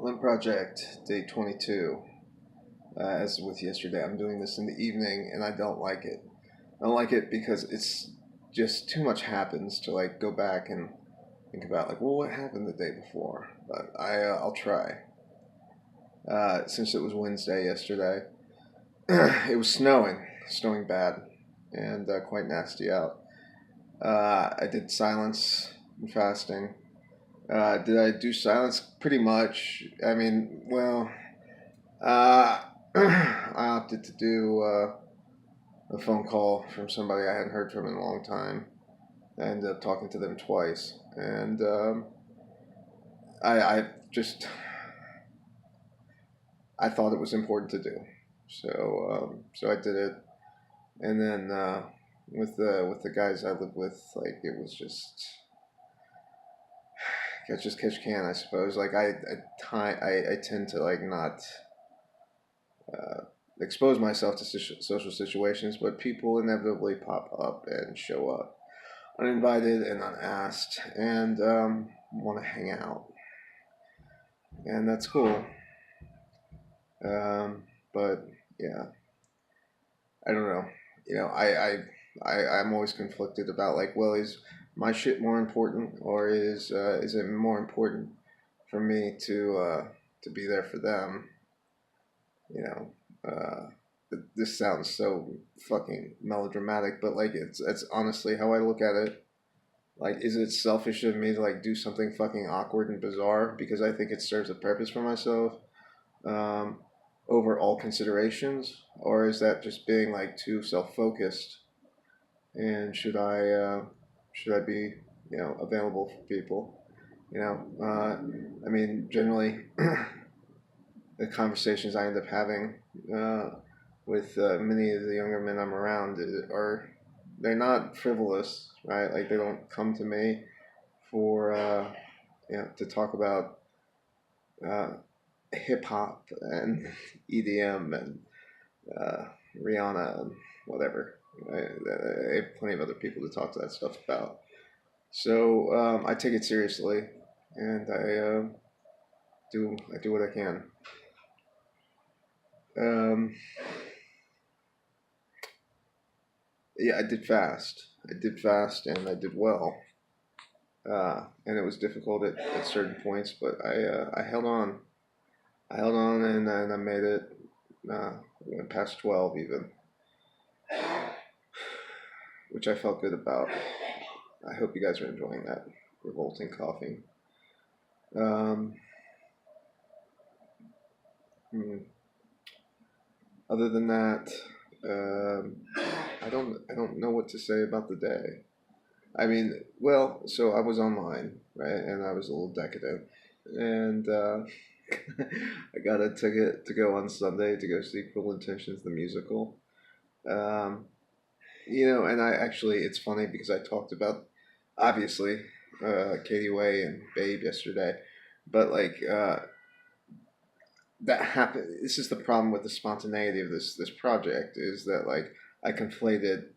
Limp Project, day 22. As with yesterday, I'm doing this in the evening and I don't like it. I don't like it because it's just too much happens to like go back and think about like, well, what happened the day before? But I'll try. Since it was Wednesday yesterday, it was snowing bad, and quite nasty out. I did silence and fasting. Did I do silence? Pretty much. I mean, well, Uh, I opted to do a phone call from somebody I hadn't heard from in a long time. I ended up talking to them twice, and I just I thought it was important to do, so I did it. And then with the guys I live with, like it was just catch can, I suppose. Like I tend to like not uh, expose myself to social situations, but people inevitably pop up and show up uninvited and unasked and want to hang out. And that's cool. But yeah, I don't know. I'm always conflicted about like, well, is my shit more important, or is it more important for me to be there for them? You know, this sounds so fucking melodramatic, but like it's honestly how I look at it. Like, is it selfish of me to like do something fucking awkward and bizarre because I think it serves a purpose for myself, um, over all considerations, or is that just being like too self-focused? And should I be available for people? I mean, generally, the conversations I end up having uh, with many of the younger men I'm around are they're not frivolous, right? Like they don't come to me for to talk about uh, hip hop and EDM and uh, Rihanna and whatever. I have plenty of other people to talk to that stuff about. So I take it seriously, and I do what I can. Um, yeah, I did fast, and I did well. And it was difficult at certain points, but I held on. I held on, and then I made it. Went past 12 even, which I felt good about. I hope you guys are enjoying that revolting coughing. Um, hmm. Other than that, um, I don't know what to say about the day. I mean, well, so I was online, right, and I was a little decadent, and I got a ticket to go on Sunday to go see Cruel Intentions the musical. Um, and I actually, it's funny because I talked about obviously Katie Way and Babe yesterday, but like that happened. This is the problem with the spontaneity of this project is that like I conflated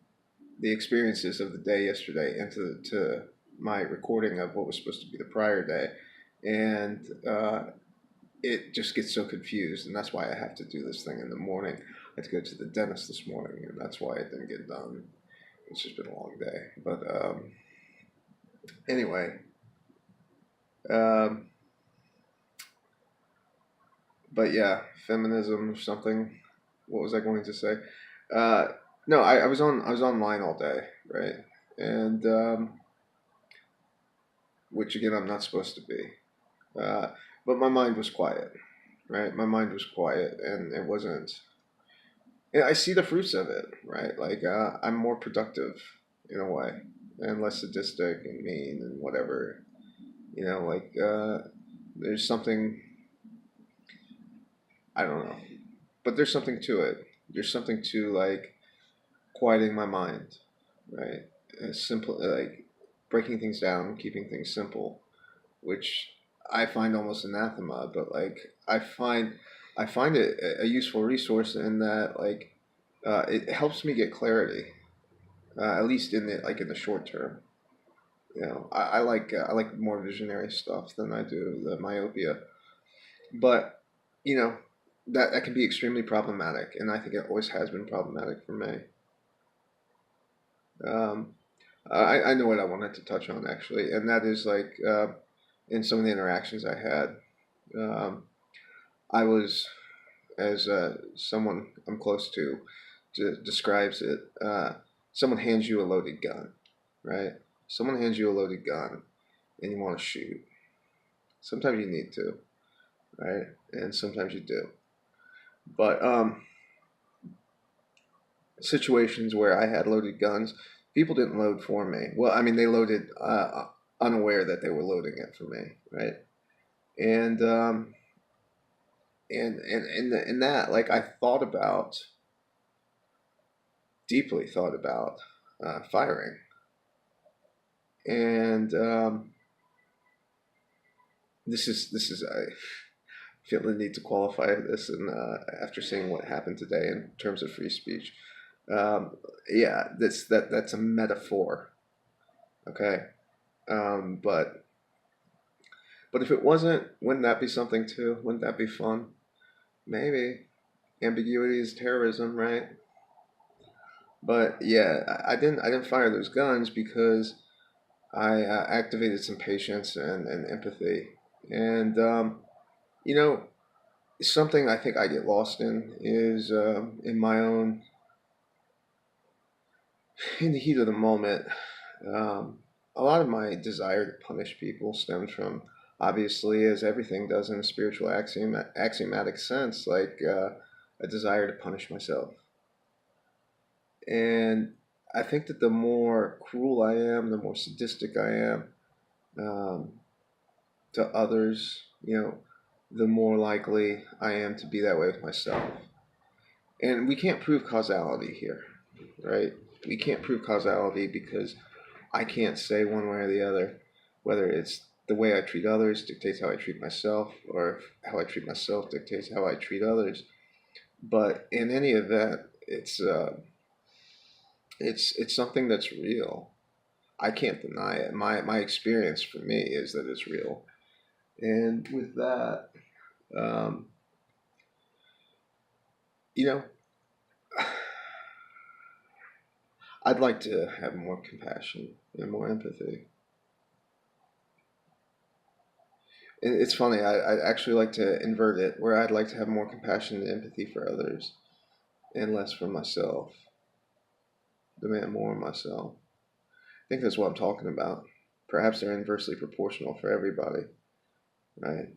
the experiences of the day yesterday into to my recording of what was supposed to be the prior day, and it just gets so confused, and that's why I have to do this thing in the morning. I had to go to the dentist this morning, and that's why it didn't get done. It's just been a long day, but anyway, um, but yeah, feminism or something. What was I going to say? Uh, no, I was online all day, right? And which again I'm not supposed to be. Uh, but my mind was quiet, right? My mind was quiet, and it wasn't. Yeah, I see the fruits of it, right? Like I'm more productive in a way, and less sadistic and mean and whatever. There's something I don't know, but there's something to it. There's something to like quieting my mind, right? Simple, like breaking things down, keeping things simple, which I find almost anathema. But like I find it a useful resource in that like it helps me get clarity, at least in the short term. I like more visionary stuff than I do the myopia. But you know, that can be extremely problematic, and I think it always has been problematic for me. Um, I know what I wanted to touch on actually, and that is like in some of the interactions I had, um, I was as someone I'm close to describes it. Someone hands you a loaded gun, right? Someone hands you a loaded gun, and you want to shoot. Sometimes you need to, right? And sometimes you do. But situations where I had loaded guns, people didn't load for me. Well, I mean, they loaded unaware that they were loading it for me, right? And and that, like, I thought about deeply thought about firing, and this is I feel the need to qualify this, and after seeing what happened today in terms of free speech, um, yeah, that's a metaphor, okay. But if it wasn't, wouldn't that be something too? Wouldn't that be fun? Maybe. Ambiguity is terrorism, right? But yeah, I didn't fire those guns because I activated some patience and empathy, and you know, something I think I get lost in is in my own in the heat of the moment. Um, a lot of my desire to punish people stems from, obviously, as everything does in a spiritual axiomatic sense, like a desire to punish myself. And I think that the more cruel I am, the more sadistic I am um, to others, the more likely I am to be that way with myself. And we can't prove causality here, right? We can't prove causality because I can't say one way or the other whether it's the way I treat others dictates how I treat myself, or how I treat myself dictates how I treat others. But in any event, it's something that's real. I can't deny it. My experience for me is that it's real. And with that, um, you know, I'd like to have more compassion and more empathy. And it's funny, I'd actually like to invert it, where I'd like to have more compassion and empathy for others and less for myself, demand more of myself. I think that's what I'm talking about. Perhaps they're inversely proportional for everybody, right?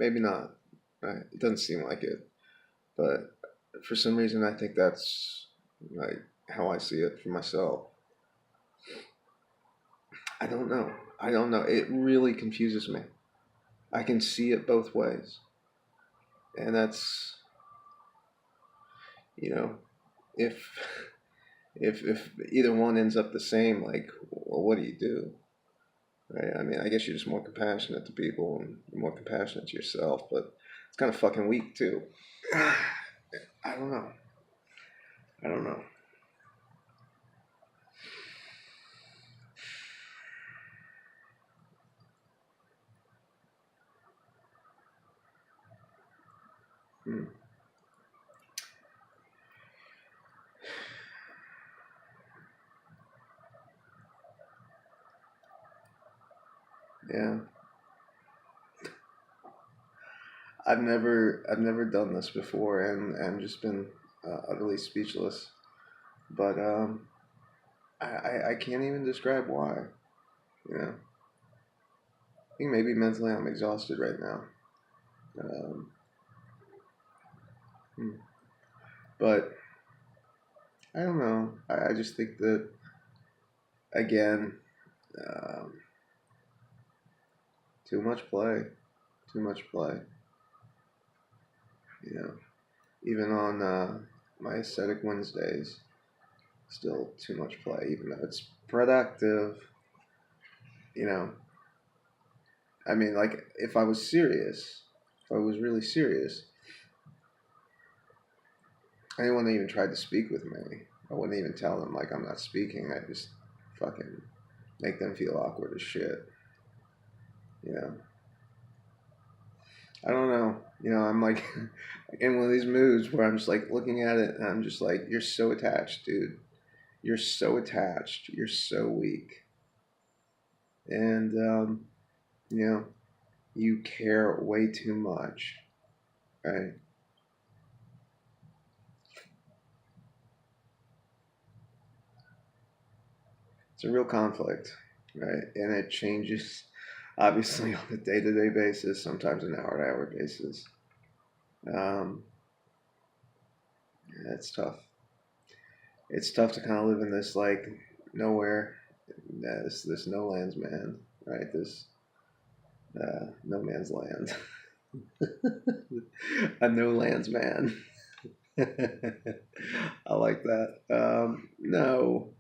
Maybe not, right? It doesn't seem like it, but for some reason, I think that's like how I see it for myself. I don't know. I don't know. It really confuses me. I can see it both ways, and that's, you know, if if either one ends up the same, like, well, what do you do? Right? I mean, I guess you're just more compassionate to people and you're more compassionate to yourself, but it's kind of fucking weak too. I don't know. I don't know. Hmm. Yeah, I've never done this before, and just been utterly speechless. But I can't even describe why. You know, I think maybe mentally I'm exhausted right now. Um, hmm. But I don't know. I just think that, again, um, too much play, too much play. You know, even on my aesthetic Wednesdays, still too much play, even though it's productive. You know, I mean, like, if I was serious, if I was really serious, anyone that even tried to speak with me, I wouldn't even tell them, like, I'm not speaking. I'd just fucking make them feel awkward as shit. You know, I don't know. I'm like in one of these moods where I'm just like looking at it and I'm just like, you're so attached, dude. You're so attached. You're so weak. And, you know, you care way too much, right? It's a real conflict, right? And it changes, obviously, on a day to day basis, sometimes an hour to hour basis. Um, yeah, it's tough. It's tough to kind of live in this, like, nowhere, this no lands man, right? This no man's land. A no lands man. I like that. No,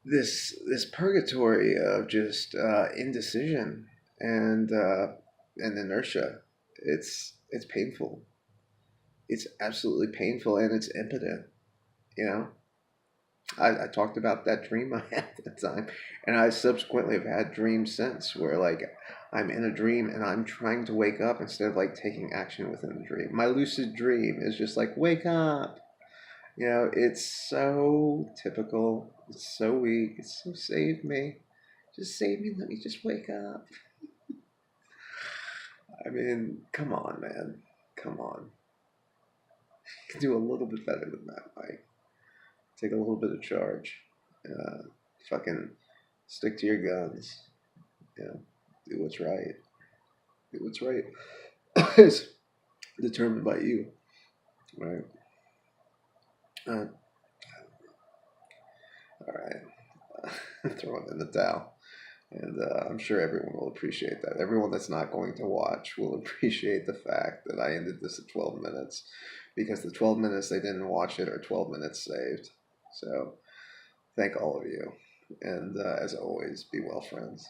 this purgatory of just indecision and inertia. It's painful. It's absolutely painful, and it's impotent. You know, I talked about that dream I had at the time, and I subsequently have had dreams since where like I'm in a dream and I'm trying to wake up instead of like taking action within the dream. My lucid dream is just like wake up. It's so typical. It's so weak. It's so save me. Just save me. Let me just wake up. I mean, come on, man. Come on. You can do a little bit better than that, Mike. Take a little bit of charge. Uh, Fucking stick to your guns. You know, do what's right. Do what's right. It's determined by you, right? Uh, all right. Throw it in the towel. And I'm sure everyone will appreciate that. Everyone that's not going to watch will appreciate the fact that I ended this at 12 minutes because the 12 minutes they didn't watch it are 12 minutes saved. So thank all of you. And as always, be well, friends.